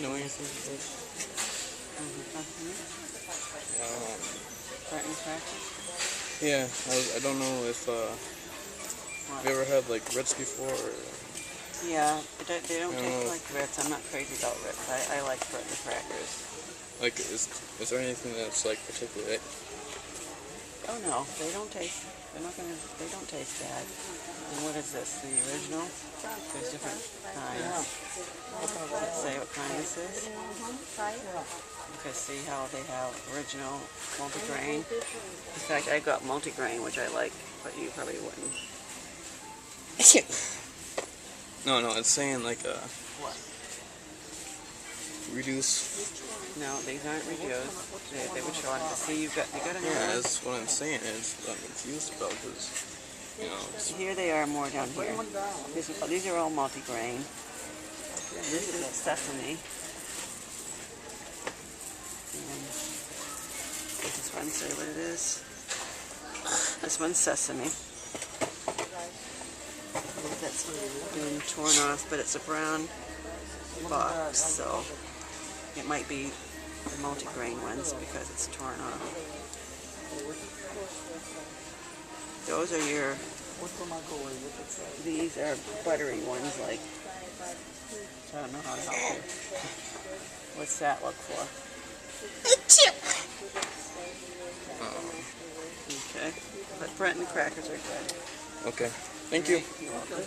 know anything? Breton crackers? Yeah, I don't know if have you ever had like Ritz before? Or, Yeah, they don't taste like Ritz. I'm not crazy about Ritz. I like Breton crackers. like, is there anything that's like particularly? Oh no, they don't taste. They don't taste bad. And what is this? The original? There's different kinds. Let's say what kind this is. You can see how they have original multigrain. In fact, I got multigrain, which I like, but you probably wouldn't. No, it's saying like What? reduce. No, these aren't reduced. They would show on to see you got a Yeah, that's what I'm saying. It's what I'm confused about because Here they are more down here. These are all multigrain. This is sesame. And this one, say what it is. This one's sesame. That's been torn off, but it's a brown box, so it might be the multigrain ones because it's torn off. Those are your, these are buttery ones, like, I don't know how to help you. What's that look for? Okay, but Breton crackers are good. okay. Thank you. You're welcome.